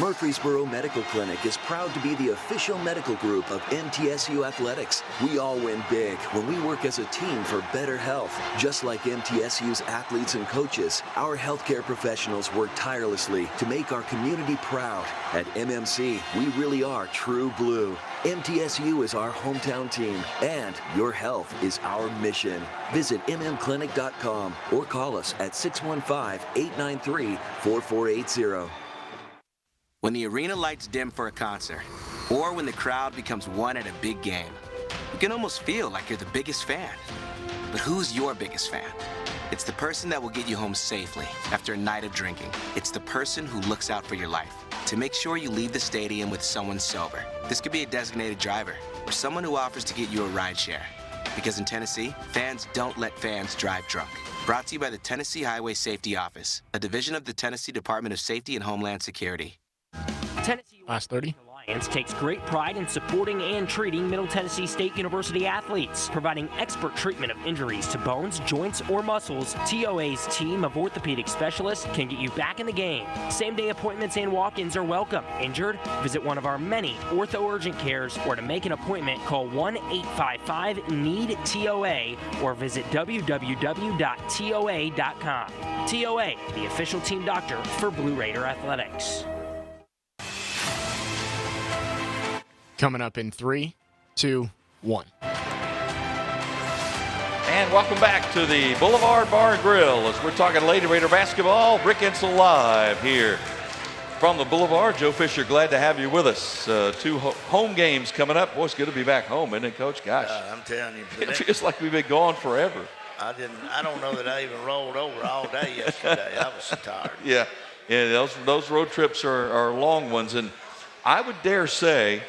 Murfreesboro Medical Clinic is proud to be the official medical group of MTSU Athletics. We all win big when we work as a team for better health. Just like MTSU's athletes and coaches, our healthcare professionals work tirelessly to make our community proud. At MMC, we really are true blue. MTSU is our hometown team, and your health is our mission. Visit mmclinic.com or call us at 615-893-4480. When the arena lights dim for a concert, or when the crowd becomes one at a big game, you can almost feel like you're the biggest fan. But who's your biggest fan? It's the person that will get you home safely after a night of drinking. It's the person who looks out for your life to make sure you leave the stadium with someone sober. This could be a designated driver or someone who offers to get you a ride share. Because in Tennessee, fans don't let fans drive drunk. Brought to you by the Tennessee Highway Safety Office, a division of the Tennessee Department of Safety and Homeland Security. Tennessee Last 30. Alliance takes great pride in supporting and treating Middle Tennessee State University athletes, providing expert treatment of injuries to bones, joints, or muscles. TOA's team of orthopedic specialists can get you back in the game. Same-day appointments and walk-ins are welcome. Injured? Visit one of our many ortho urgent cares, or to make an appointment, call 1-855-NEED-TOA or visit www.toa.com. TOA, the official team doctor for Blue Raider Athletics. Coming up in 3, 2, 1. And welcome back to the Boulevard Bar and Grill as we're talking Lady Raider basketball. Rick Insell Live here from the Boulevard. Joe Fisher, glad to have you with us. 2 home games coming up. Boy, it's good to be back home, isn't it, Coach? Gosh, I'm telling you, it feels like we've been gone forever. I don't know that I even rolled over all day yesterday. I was so tired. Yeah, those road trips are long ones, and I would dare say,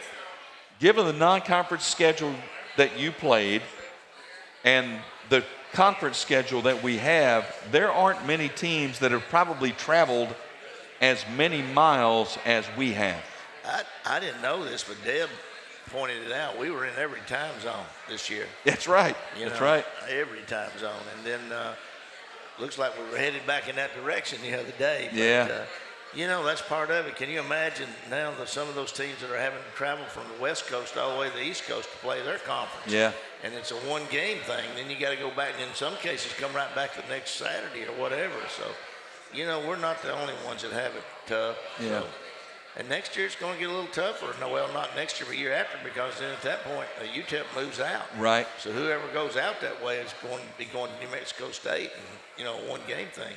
given the non-conference schedule that you played and the conference schedule that we have, there aren't many teams that have probably traveled as many miles as we have. I didn't know this, but Deb pointed it out. We were in every time zone this year. That's right. That's right. Every time zone. And then looks like we were headed back in that direction the other day. But, yeah. You know, that's part of it. Can you imagine now that some of those teams that are having to travel from the West Coast all the way to the East Coast to play their conference? Yeah. And it's a one-game thing. Then you got to go back and in some cases come right back the next Saturday or whatever. So, you know, we're not the only ones that have it tough. Yeah. So, and next year it's going to get a little tougher. No, well, not next year, but year after, because then at that point, UTEP moves out. Right. So whoever goes out that way is going to be going to New Mexico State, and, you know, a one-game thing.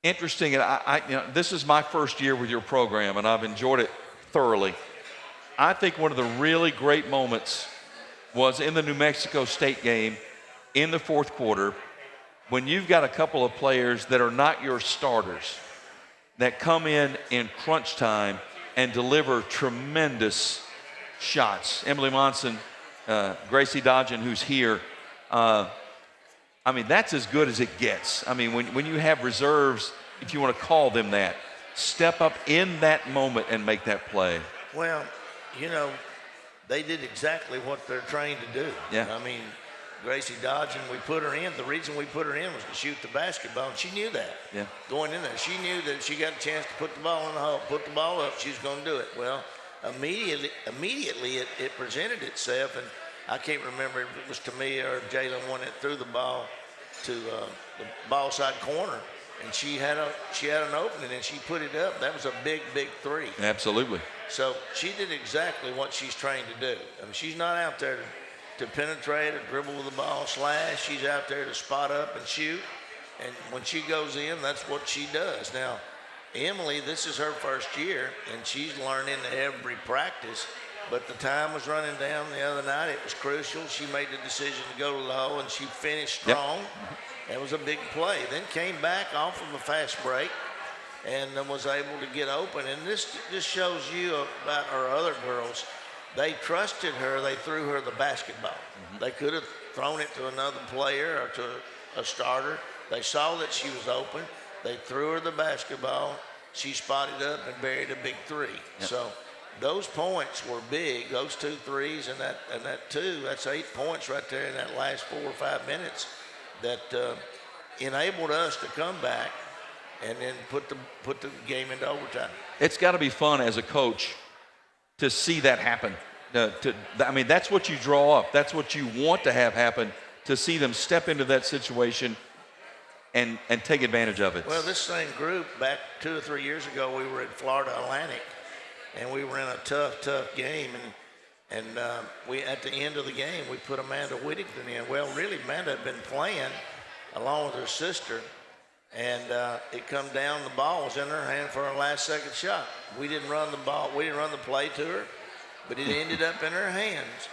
Interesting, and you know, this is my first year with your program, and I've enjoyed it thoroughly. I think one of the really great moments was in the New Mexico State game in the fourth quarter when you've got a couple of players that are not your starters that come in crunch time and deliver tremendous shots. Emily Monson, Gracie Dodgen, who's here, I mean, that's as good as it gets. I mean, when you have reserves, if you want to call them that, step up in that moment and make that play. Well, you know, they did exactly what they're trained to do. Yeah. I mean, Gracie Dodgen, we put her in. The reason we put her in was to shoot the basketball, and she knew that. Yeah. Going in there, she knew that if she got a chance to put the ball in the hole, put the ball up, she was going to do it. Well, immediately it presented itself, and I can't remember if it was Tamia or Jalen one that threw the ball to the ball side corner, and she had an opening and she put it up. That was a big three. Absolutely. So she did exactly what she's trained to do. I mean, she's not out there to penetrate or dribble with the ball, slash. She's out there to spot up and shoot. And when she goes in, that's what she does. Now, Emily, this is her first year, and she's learning every practice. But the time was running down the other night. It was crucial. She made the decision to go to the hole, and she finished strong. Yep. It was a big play. Then came back off of a fast break and was able to get open. And this just shows you about our other girls. They trusted her. They threw her the basketball. Mm-hmm. They could have thrown it to another player or to a starter. They saw that she was open. They threw her the basketball. She spotted up and buried a big three. Yep. So those points were big. Those 2 threes and that two, that's 8 points right there in that last 4 or 5 minutes that enabled us to come back and then put the game into overtime. It's got to be fun as a coach to see that happen. I mean, that's what you draw up. That's what you want to have happen, to see them step into that situation and take advantage of it. Well, this same group, back 2 or 3 years ago, we were at Florida Atlantic, and we were in a tough game, and we at the end of the game, we put Amanda Whittington in. Well, really, Amanda had been playing along with her sister, and it come down, the ball was in her hand for her last second shot. We didn't run the ball, we didn't run the play to her, but it ended up in her hands,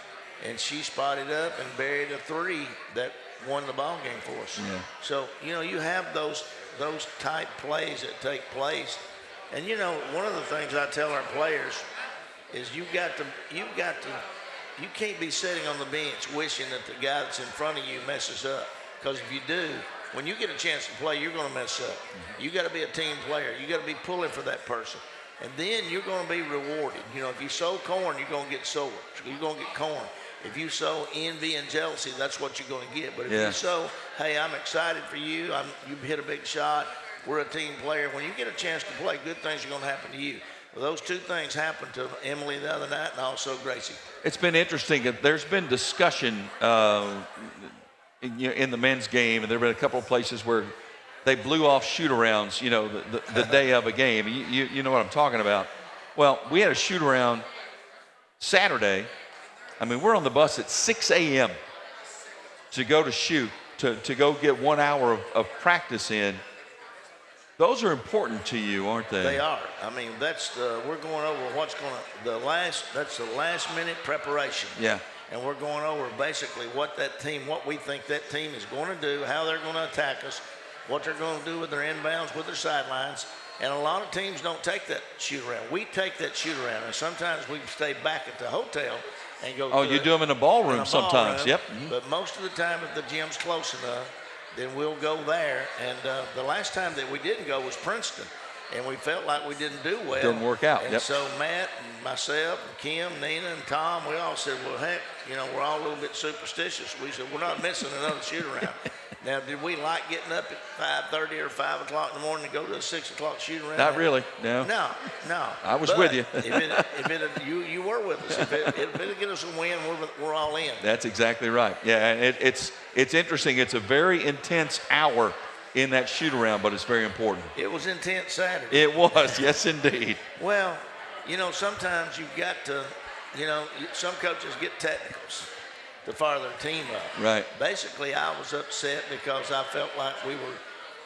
and she spotted up and buried a three that won the ball game for us. Yeah. So, you know, you have those type plays that take place. And, you know, one of the things I tell our players is you can't be sitting on the bench wishing that the guy that's in front of you messes up. Because if you do, when you get a chance to play, you're going to mess up. Mm-hmm. You got to be a team player. You got to be pulling for that person. And then you're going to be rewarded. You know, if you sow corn, you're going to get sowed. You're going to get corn. If you sow envy and jealousy, that's what you're going to get. But if you sow, hey, I'm excited for you. You hit a big shot. We're a team player. When you get a chance to play, good things are going to happen to you. Well, those 2 things happened to Emily the other night and also Gracie. It's been interesting. There's been discussion in the men's game, and there have been a couple of places where they blew off shoot-arounds, you know, the day of a game. You know what I'm talking about. Well, we had a shoot-around Saturday. I mean, we're on the bus at 6 a.m. to go to shoot, to go get 1 hour of practice in. Those are important to you, aren't they? They are. I mean, we're going over that's the last minute preparation. Yeah. And we're going over basically what we think that team is going to do, how they're going to attack us, what they're going to do with their inbounds, with their sidelines. And a lot of teams don't take that shoot around. We take that shoot around, and sometimes we stay back at the hotel and go. Oh, you do them in a ballroom sometimes. Yep. Mm-hmm. But most of the time, if the gym's close enough, then we'll go there. And the last time that we didn't go was Princeton, and we felt like we didn't do well. Didn't work out. And so Matt and myself and Kim, Nina and Tom, we all said, well, heck, you know, we're all a little bit superstitious. We said, we're not missing another shoot around. Now, did we like getting up at 5:30 or 5 o'clock in the morning to go to a 6 o'clock shoot around? Not really, no. No. I was with you. You were with us. If it'll get us a win, we're all in. That's exactly right. Yeah, and it's interesting. It's a very intense hour in that shoot around, but it's very important. It was intense Saturday. It was, yes, indeed. Well, sometimes you've got to, some coaches get technicals to fire their team up. Right. Basically, I was upset because I felt like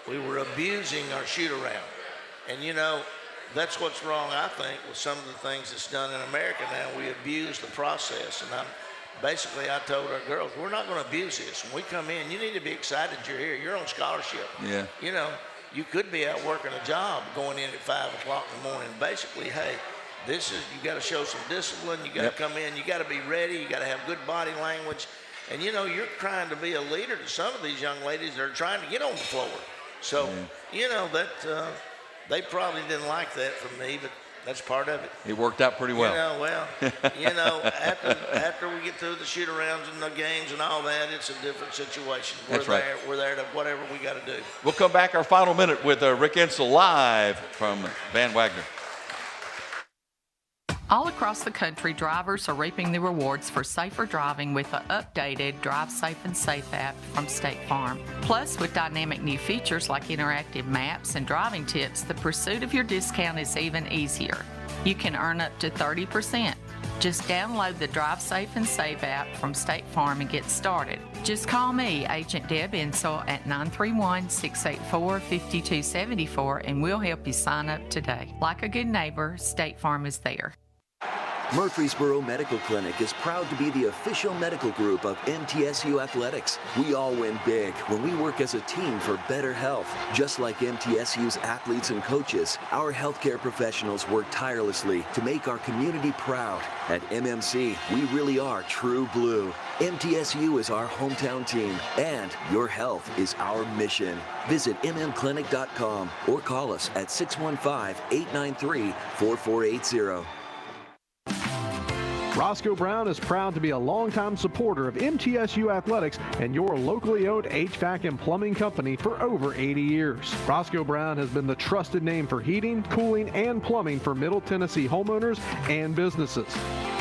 we were abusing our shoot around. And that's what's wrong, I think, with some of the things that's done in America now. We abuse the process. And I told our girls, we're not going to abuse this. When we come in, you need to be excited you're here. You're on scholarship. Yeah. You could be out working a job going in at 5 o'clock in the morning. Basically, hey, you got to show some discipline. You got to come in. You got to be ready. You got to have good body language. And, you're trying to be a leader to some of these young ladies that are trying to get on the floor. So, they probably didn't like that from me, but that's part of it. It worked out pretty well. After we get through the shoot-arounds and the games and all that, it's a different situation. That's right. We're there to whatever we got to do. We'll come back our final minute with Rick Insell live from Van Wagner. All across the country, drivers are reaping the rewards for safer driving with the updated Drive Safe and Safe app from State Farm. Plus, with dynamic new features like interactive maps and driving tips, the pursuit of your discount is even easier. You can earn up to 30%. Just download the Drive Safe and Save app from State Farm and get started. Just call me, Agent Deb Insell, at 931-684-5274, and we'll help you sign up today. Like a good neighbor, State Farm is there. Murfreesboro Medical Clinic is proud to be the official medical group of MTSU Athletics. We all win big when we work as a team for better health. Just like MTSU's athletes and coaches, our healthcare professionals work tirelessly to make our community proud. At MMC, we really are true blue. MTSU is our hometown team, and your health is our mission. Visit mmclinic.com or call us at 615-893-4480. Roscoe Brown is proud to be a longtime supporter of MTSU Athletics and your locally owned HVAC and plumbing company for over 80 years. Roscoe Brown has been the trusted name for heating, cooling, and plumbing for Middle Tennessee homeowners and businesses.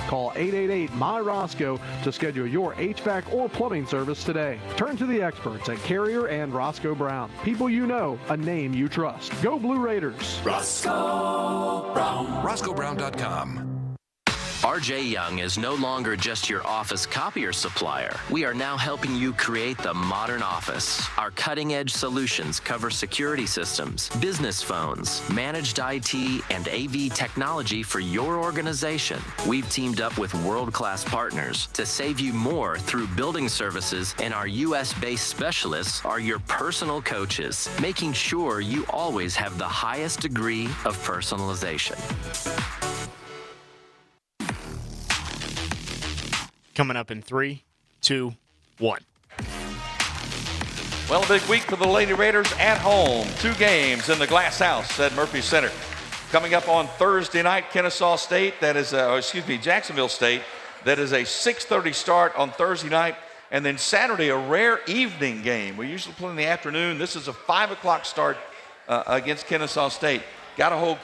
Call 888-MY-ROSCOE to schedule your HVAC or plumbing service today. Turn to the experts at Carrier and Roscoe Brown. People you know, a name you trust. Go Blue Raiders. Roscoe Brown. RoscoeBrown.com. RJ Young is no longer just your office copier supplier. We are now helping you create the modern office. Our cutting-edge solutions cover security systems, business phones, managed IT, and AV technology for your organization. We've teamed up with world-class partners to save you more through building services, and our U.S.-based specialists are your personal coaches, making sure you always have the highest degree of personalization. Coming up in 3, 2, 1. Well, a big week for the Lady Raiders at home. 2 games in the Glass House at Murphy Center. Coming up on Thursday night, Jacksonville State. That is a 6:30 start on Thursday night. And then Saturday, a rare evening game. We usually play in the afternoon. This is a 5 o'clock start against Jacksonville State. Got to hold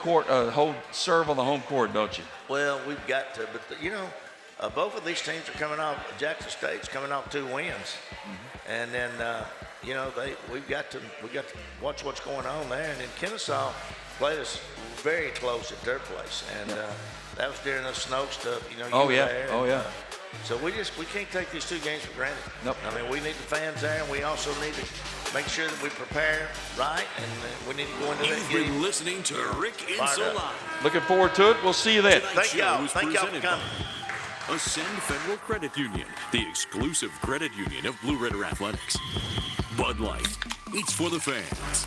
serve on the home court, don't you? Well, we've got to, but both of these teams are coming off. Jackson State's coming off 2 wins, and then we've got to watch what's going on there. And then Kennesaw played us very close at their place, and that was during the snow stuff. So we can't take these 2 games for granted. Nope. I mean, we need the fans there, and we also need to make sure that we prepare right, and we need to go into that game. You've been listening to Rick Insell Live. Looking forward to it. We'll see you then. Thank y'all for coming. Ascend Federal Credit Union, the exclusive credit union of Blue Raider Athletics. Bud Light, it's for the fans.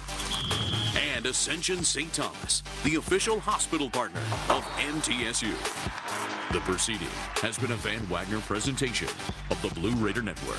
And Ascension St. Thomas, the official hospital partner of MTSU. The proceeding has been a Van Wagner presentation of the Blue Raider Network.